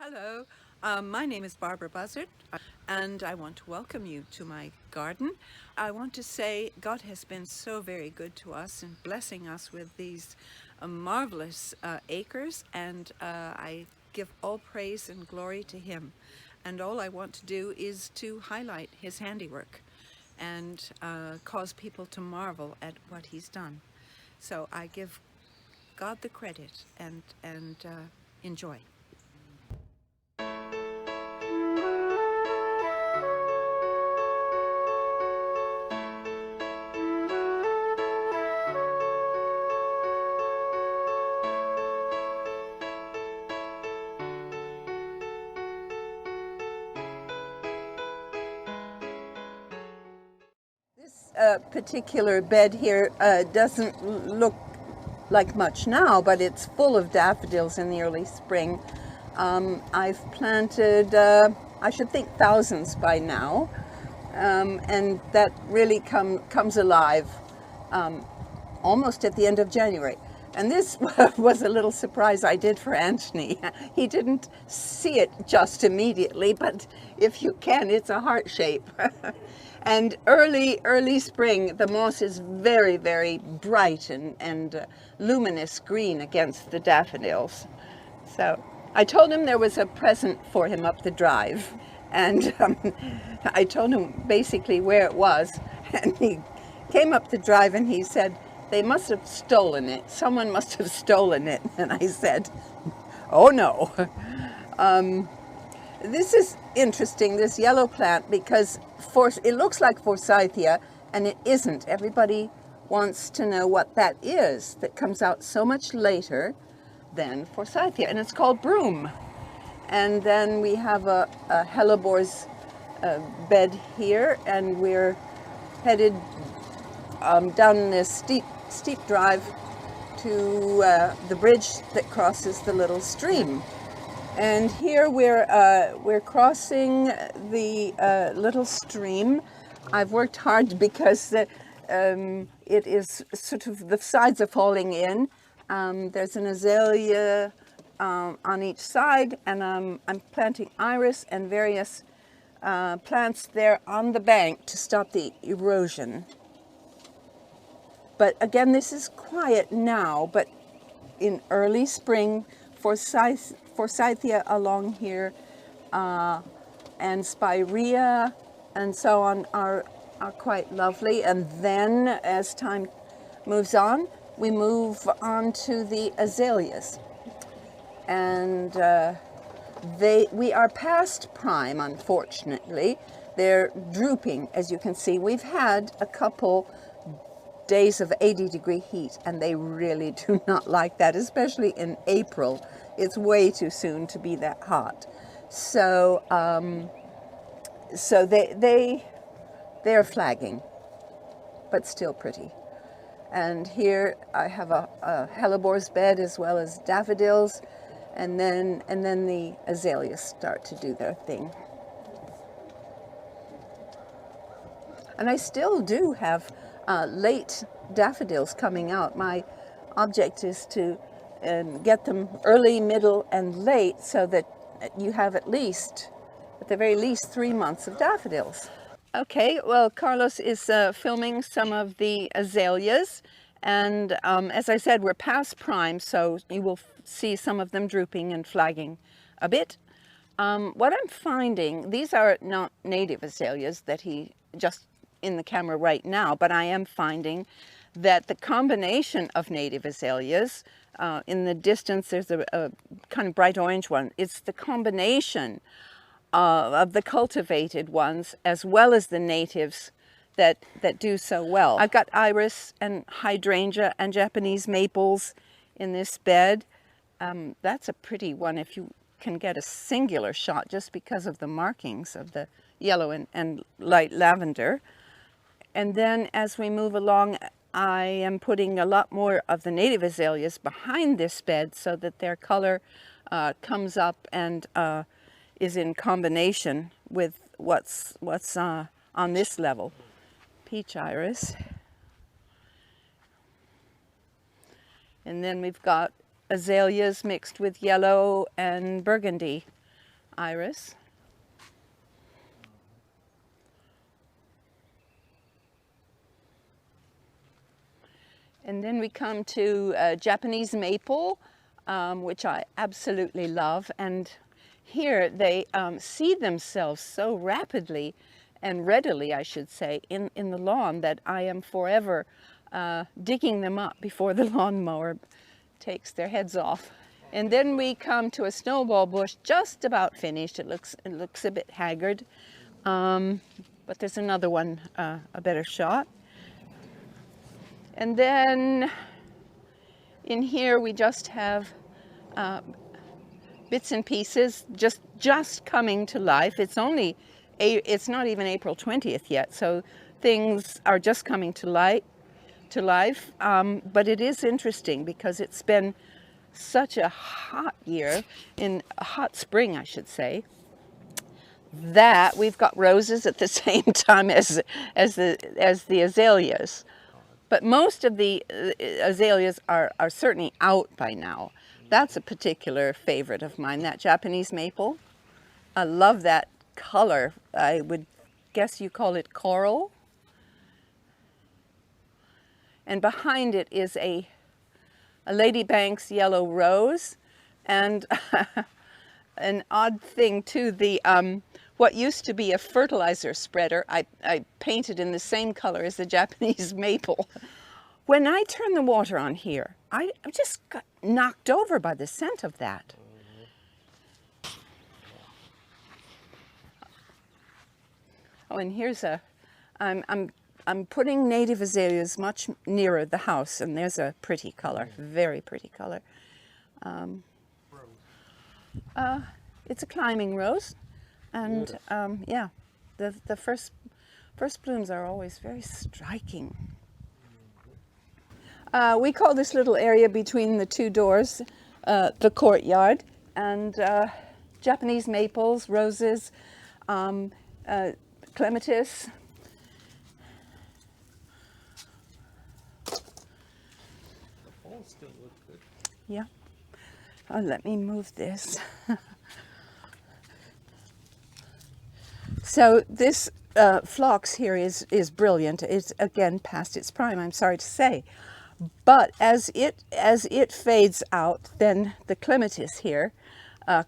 Hello, my name is Barbara Buzzard, and I want to welcome you to my garden. I want to say God has been so very good to us in blessing us with these marvelous acres, and I give all praise and glory to Him. And all I want to do is to highlight His handiwork and cause people to marvel at what He's done. So I give God the credit and enjoy. This particular bed here doesn't look like much now, but it's full of daffodils in the early spring. I've planted, I should think, thousands by now, and that really comes alive almost at the end of January. And this was a little surprise I did for Anthony. He didn't see it just immediately, but if you can, it's a heart shape. And early spring, the moss is very, very bright and luminous green against the daffodils. So I told him there was a present for him up the drive, and I told him basically where it was, and he came up the drive and he said, "They must have stolen it. Someone must have stolen it." And I said, "Oh no." This is interesting, this yellow plant, because it looks like forsythia, and it isn't. Everybody wants to know what that is that comes out so much later than forsythia, and it's called broom. And then we have a hellebor's bed here, and we're headed down this steep drive to the bridge that crosses the little stream. And here we're crossing the little stream. I've worked hard because it is sort of, the sides are falling in. There's an azalea on each side, and I'm planting iris and various plants there on the bank to stop the erosion. But again, this is quiet now, but in early spring, forsythia along here and spirea and so on are quite lovely. And then as time moves on, we move on to the azaleas. And we are past prime, unfortunately. They're drooping, as you can see. We've had a couple days of 80-degree heat, and they really do not like that, especially in April. It's way too soon to be that hot. So they're flagging, but still pretty. And here I have a hellebor's bed as well as daffodils, and then the azaleas start to do their thing. And I still do have late daffodils coming out. My object is to get them early, middle, and late, so that you have at the very least 3 months of daffodils. Okay, well, Carlos is filming some of the azaleas, and as I said, we're past prime, so you will see some of them drooping and flagging a bit. What I'm finding, these are not native azaleas that he just in the camera right now, but I am finding that the combination of native azaleas, in the distance there's a kind of bright orange one, it's the combination of the cultivated ones as well as the natives that do so well. I've got iris and hydrangea and Japanese maples in this bed. That's a pretty one if you can get a singular shot, just because of the markings of the yellow and light lavender. And then as we move along, I am putting a lot more of the native azaleas behind this bed so that their color comes up and is in combination with what's on this level. Peach iris. And then we've got azaleas mixed with yellow and burgundy iris. And then we come to Japanese maple, which I absolutely love. And here they seed themselves so rapidly and readily, I should say, in the lawn that I am forever digging them up before the lawnmower takes their heads off. And then we come to a snowball bush just about finished. It looks a bit haggard, but there's another one, a better shot. And then in here we just have bits and pieces just coming to life. It's not even April 20th yet, so things are just coming to life. But it is interesting because it's been such a hot year, in a hot spring, I should say, that we've got roses at the same time as the azaleas. But most of the azaleas are certainly out by now. That's a particular favorite of mine, that Japanese maple. I love that color. I would guess you call it coral. And behind it is a Ladybank's yellow rose. And an odd thing too, what used to be a fertilizer spreader, I painted in the same color as the Japanese maple. When I turn the water on here, I just got knocked over by the scent of that. Oh, and here's I'm putting native azaleas much nearer the house, and there's a pretty color, very pretty color. It's a climbing rose. And yeah, the first blooms are always very striking. We call this little area between the two doors the courtyard, and Japanese maples, roses, clematis. All still look good. Yeah. Oh, let me move this. So this phlox here is brilliant. It's again past its prime, I'm sorry to say. But as it fades out, then the clematis here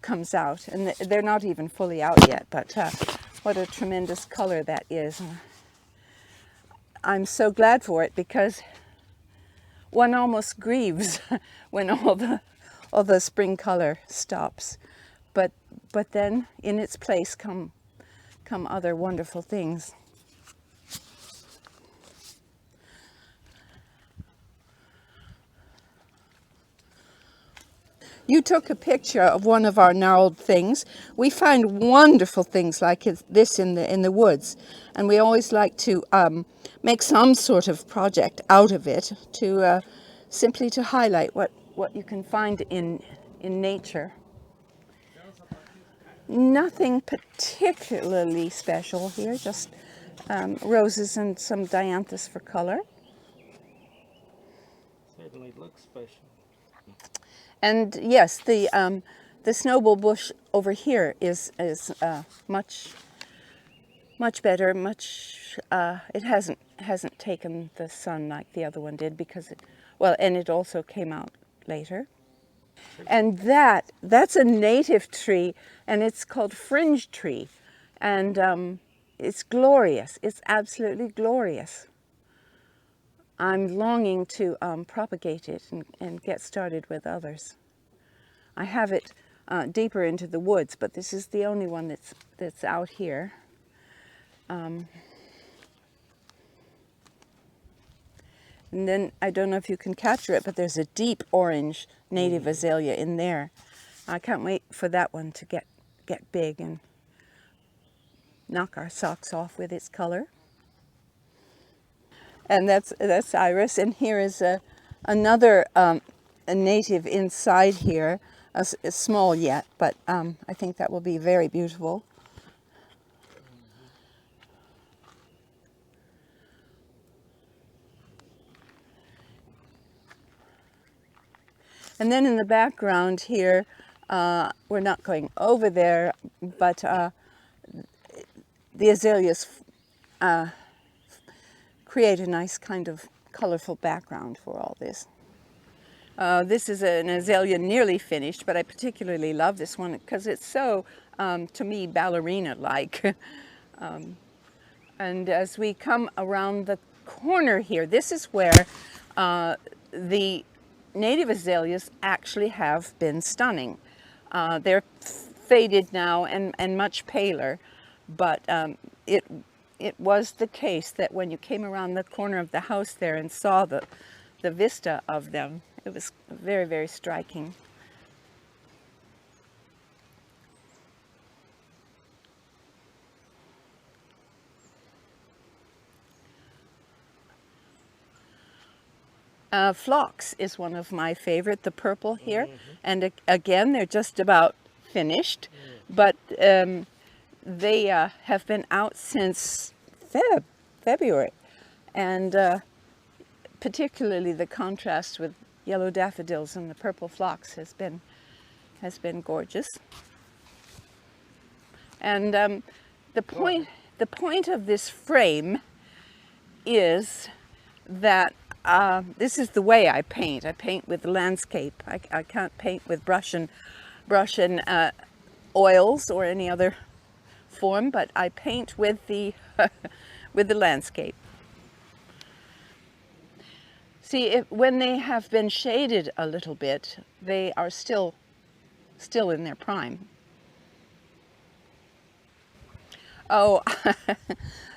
comes out, and they're not even fully out yet. But what a tremendous color that is! I'm so glad for it, because one almost grieves when all the spring color stops. But then in its place come other wonderful things. You took a picture of one of our gnarled things. We find wonderful things like this in the woods, and we always like to make some sort of project out of it to simply to highlight what you can find in nature. Nothing particularly special here, just roses and some dianthus for color. Certainly looks special. And yes, the snowball bush over here is much better. It hasn't taken the sun like the other one did, because and it also came out later. And that's a native tree, and it's called fringe tree, and it's glorious. It's absolutely glorious. I'm longing to propagate it and get started with others. I have it deeper into the woods, but this is the only one that's out here. And then, I don't know if you can capture it, but there's a deep orange native azalea in there. I can't wait for that one to get big and knock our socks off with its color. And that's iris. And here is another a native inside here, small yet, but I think that will be very beautiful. And then in the background here, We're not going over there, but the azaleas create a nice kind of colorful background for all this. This is an azalea nearly finished, but I particularly love this one because it's so, to me, ballerina-like. And as we come around the corner here, this is where the native azaleas actually have been stunning. They're faded now and much paler, but it was the case that when you came around the corner of the house there and saw the vista of them, it was very, very striking. Phlox is one of my favorite, the purple here. And again, they're just about finished, but they have been out since February. And particularly the contrast with yellow daffodils and the purple phlox has been gorgeous. And the point of this frame is that this is the way I paint. I paint with landscape. I can't paint with brush and oils or any other form, but I paint with the with the landscape. See, when they have been shaded a little bit, they are still in their prime. Oh,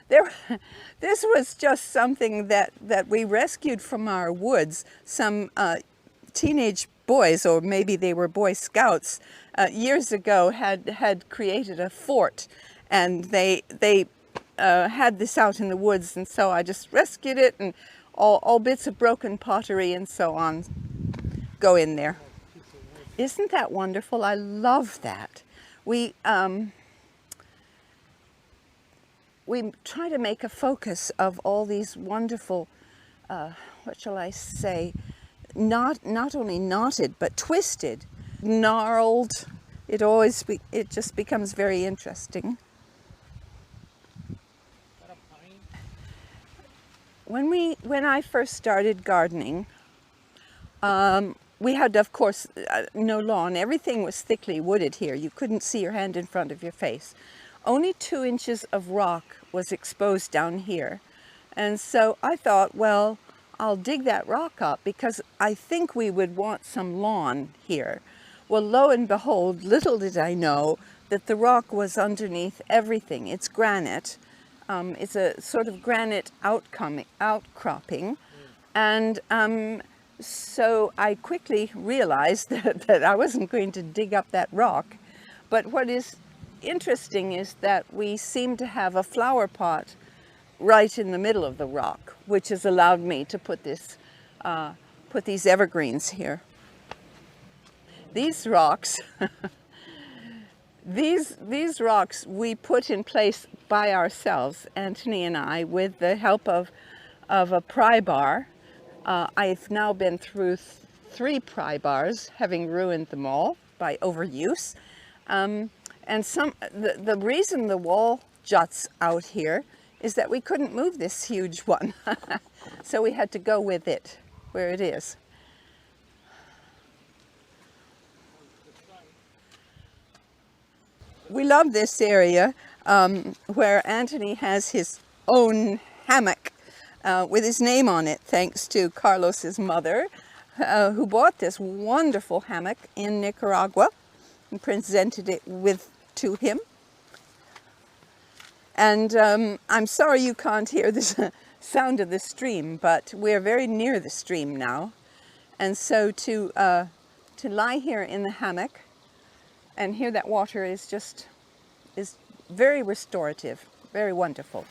this was just something that we rescued from our woods. Some teenage boys, or maybe they were Boy Scouts, years ago had created a fort, and they had this out in the woods, and so I just rescued it, and all bits of broken pottery and so on go in there. Isn't that wonderful? I love that. We try to make a focus of all these wonderful, what shall I say, not only knotted, but twisted, gnarled. It just becomes very interesting. When I first started gardening, we had, of course, no lawn. Everything was thickly wooded here. You couldn't see your hand in front of your face. Only 2 inches of rock was exposed down here. And so I thought, well, I'll dig that rock up because I think we would want some lawn here. Well, lo and behold, little did I know that the rock was underneath everything. It's granite. It's a sort of granite outcropping. And so I quickly realized that I wasn't going to dig up that rock. But what is interesting is that we seem to have a flower pot right in the middle of the rock, which has allowed me to put these evergreens here. These rocks, these rocks we put in place by ourselves, Anthony and I, with the help of a pry bar. I've now been through 3 pry bars, having ruined them all by overuse. And the reason the wall juts out here is that we couldn't move this huge one. So we had to go with it where it is. We love this area where Anthony has his own hammock with his name on it, thanks to Carlos's mother, who bought this wonderful hammock in Nicaragua and presented it to him. And I'm sorry you can't hear the sound of the stream, but we're very near the stream now. And so to lie here in the hammock and hear that water is very restorative, very wonderful.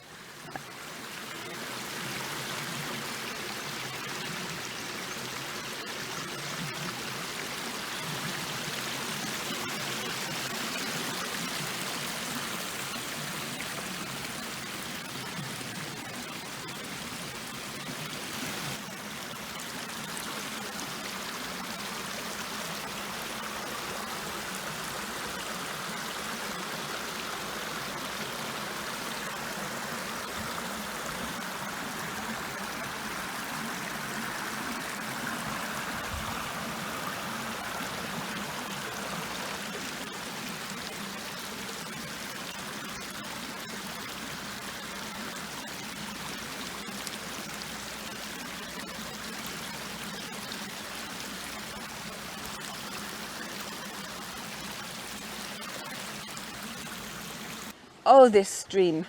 Oh, this stream,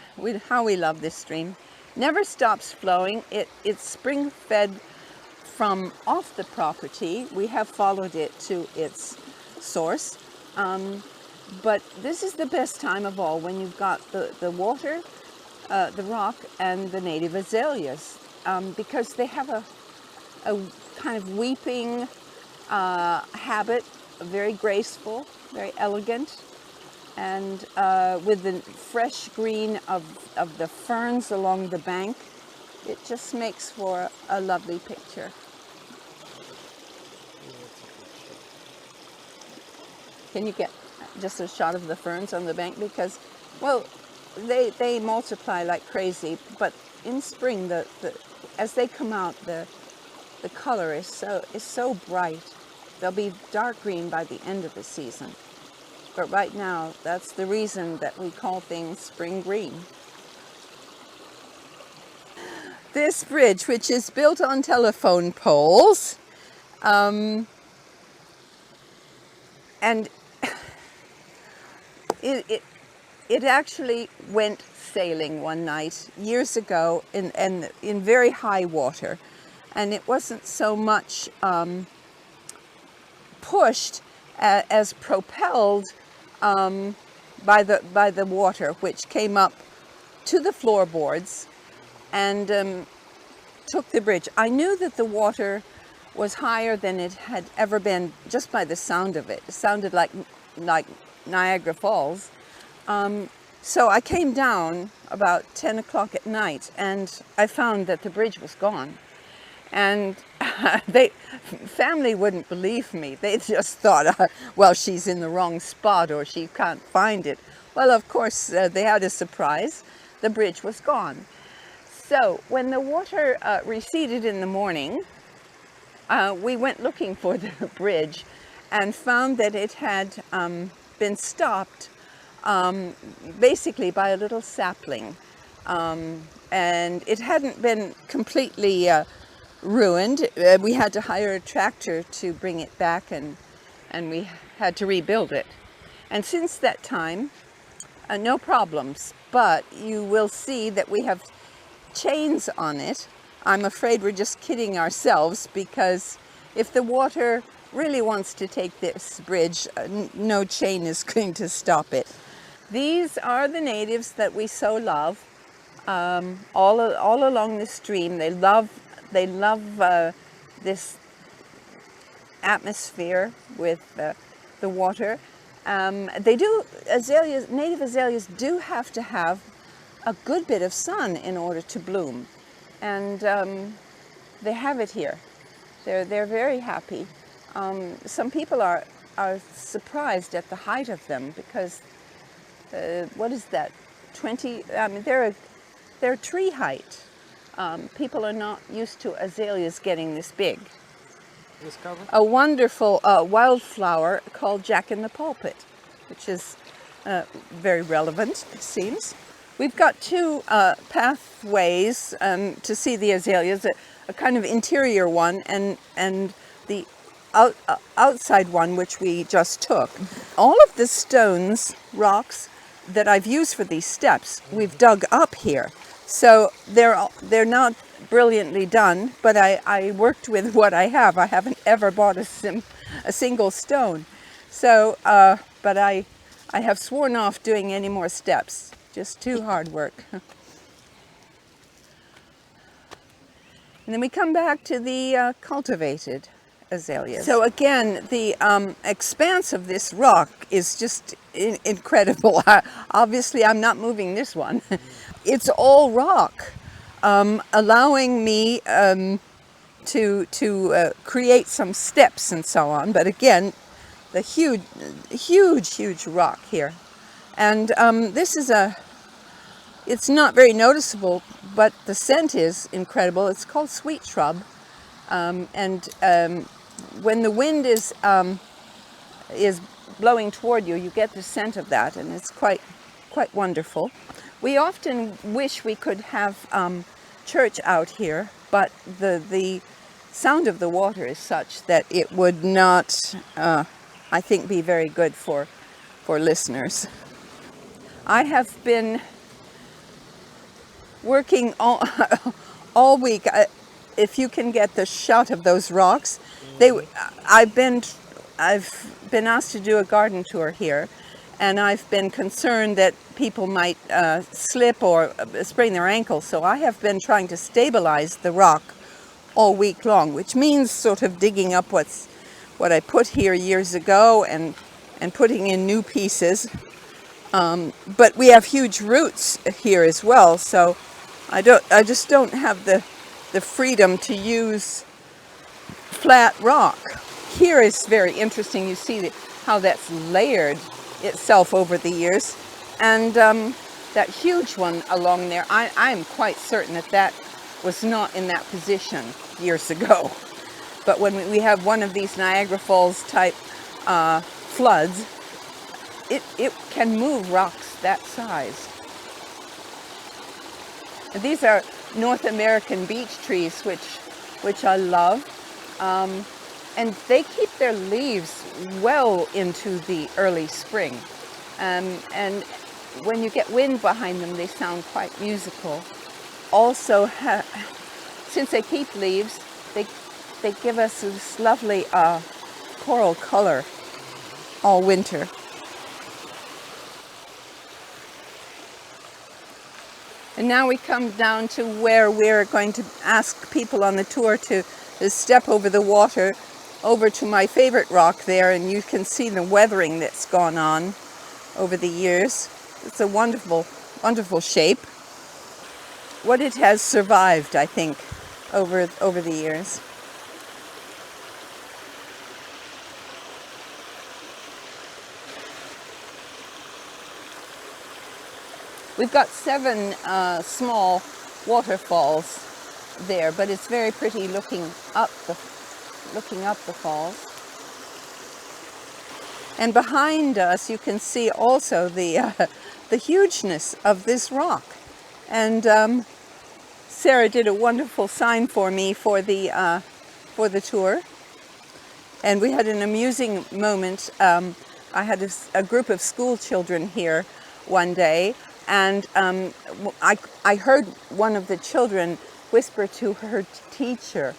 how we love this stream. Never stops flowing. It's spring fed from off the property. We have followed it to its source. But this is the best time of all, when you've got the water, the rock, and the native azaleas, because they have a kind of weeping habit, very graceful, very elegant, and with the fresh green of the ferns along the bank, it just makes for a lovely picture. Can you get just a shot of the ferns on the bank? Because, well, they multiply like crazy, but in spring, as they come out, the color is so bright. They'll be dark green by the end of the season. But right now, that's the reason that we call things spring green. This bridge, which is built on telephone poles, and it actually went sailing one night years ago in very high water, and it wasn't so much pushed as propelled by the water, which came up to the floorboards and took the bridge. I knew that the water was higher than it had ever been just by the sound of it. It sounded like Niagara Falls. So I came down about 10 o'clock at night, and I found that the bridge was gone. And family wouldn't believe me. They just thought, well, she's in the wrong spot or she can't find it. Well, of course, they had a surprise. The bridge was gone. So when the water receded in the morning, we went looking for the bridge and found that it had been stopped basically by a little sapling. And it hadn't been completely ruined. We had to hire a tractor to bring it back, and we had to rebuild it. And since that time, no problems. But you will see that we have chains on it. I'm afraid we're just kidding ourselves, because if the water really wants to take this bridge, no chain is going to stop it. These are the natives that we so love, all along the stream. They love this atmosphere with the water. Native azaleas do have to have a good bit of sun in order to bloom, and they have it here. They're very happy. Some people are surprised at the height of them, because what is that? 20? I mean, they're tree height. People are not used to azaleas getting this big. This cover? A wonderful wildflower called Jack-in-the-Pulpit, which is very relevant, it seems. We've got two pathways to see the azaleas, a kind of interior one and the outside one, which we just took. All of the stones, rocks that I've used for these steps, we've dug up here. So they're not brilliantly done, but I worked with what I have. I haven't ever bought a single stone. So, but I have sworn off doing any more steps. Just too hard work. And then we come back to the cultivated azaleas. So again, the expanse of this rock is just incredible. Obviously, I'm not moving this one. It's all rock, allowing me to create some steps and so on. But again, the huge rock here. And this is it's not very noticeable, but the scent is incredible. It's called sweet shrub. When the wind is blowing toward you, you get the scent of that, and it's quite wonderful. We often wish we could have church out here, but the sound of the water is such that it would not, I think, be very good for listeners. I have been working all week. If you can get the shot of those rocks, I've been asked to do a garden tour here, and I've been concerned that people might slip or sprain their ankles. So I have been trying to stabilize the rock all week long, which means sort of digging up what I put here years ago and putting in new pieces. But we have huge roots here as well, so I just don't have the freedom to use flat rock. Here is very interesting. You see how that's layered itself over the years, and that huge one along there, I am quite certain that was not in that position years ago. But when we have one of these Niagara Falls type floods, it can move rocks that size. And these are North American beech trees, which I love, and they keep their leaves well into the early spring. And when you get wind behind them, they sound quite musical. Also, since they keep leaves, they give us this lovely coral color all winter. And now we come down to where we're going to ask people on the tour to step over the water over to my favorite rock there, and you can see the weathering that's gone on over the years. It's a wonderful, wonderful shape. What it has survived, I think, over the years. We've got 7 small waterfalls there, but it's very pretty looking up the falls. And behind us, you can see also the hugeness of this rock. And Sarah did a wonderful sign for me for the tour, and we had an amusing moment. I had a group of school children here one day. And I heard one of the children whisper to her teacher,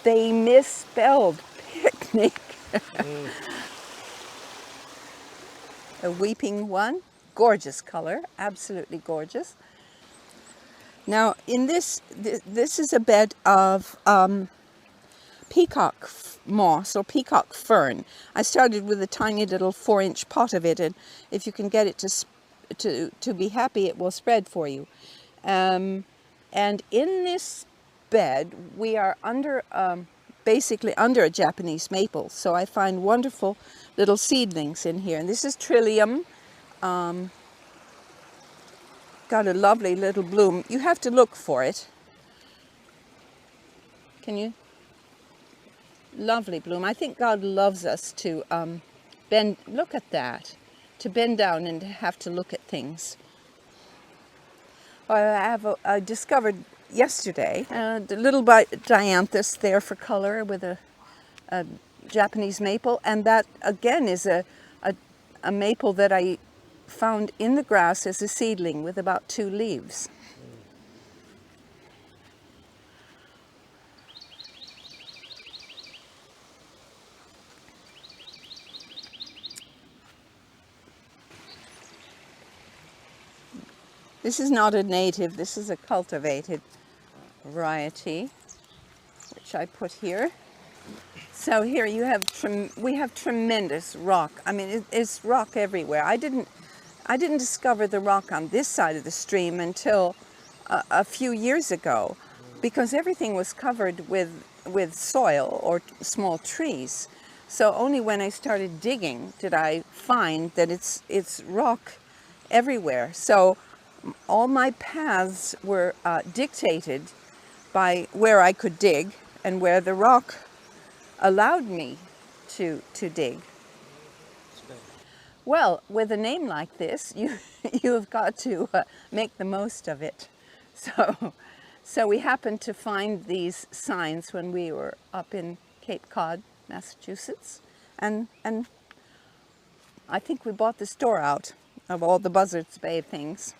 "They misspelled picnic." A weeping one, gorgeous color, absolutely gorgeous. Now, in this is a bed of peacock moss or peacock fern. I started with a tiny little 4-inch pot of it, and if you can get it to be happy, it will spread for you. And in this bed, we are basically under a Japanese maple. So I find wonderful little seedlings in here. And this is trillium. Got a lovely little bloom. You have to look for it. Can you? Lovely bloom. I think God loves us to bend. Look at that. To bend down and have to look at things. I discovered yesterday the little dianthus there for color with a Japanese maple, and that again is a maple that I found in the grass as a seedling with about 2 leaves. This is not a native, this is a cultivated variety, which I put here. So here you have, we have tremendous rock. I mean, it's rock everywhere. I didn't discover the rock on this side of the stream until a few years ago, because everything was covered with soil or small trees. So only when I started digging did I find that it's rock everywhere. So all my paths were dictated by where I could dig and where the rock allowed me to dig. Well, with a name like this, you have got to make the most of it. So we happened to find these signs when we were up in Cape Cod, Massachusetts, and I think we bought the store out of all the Buzzard's Bay things.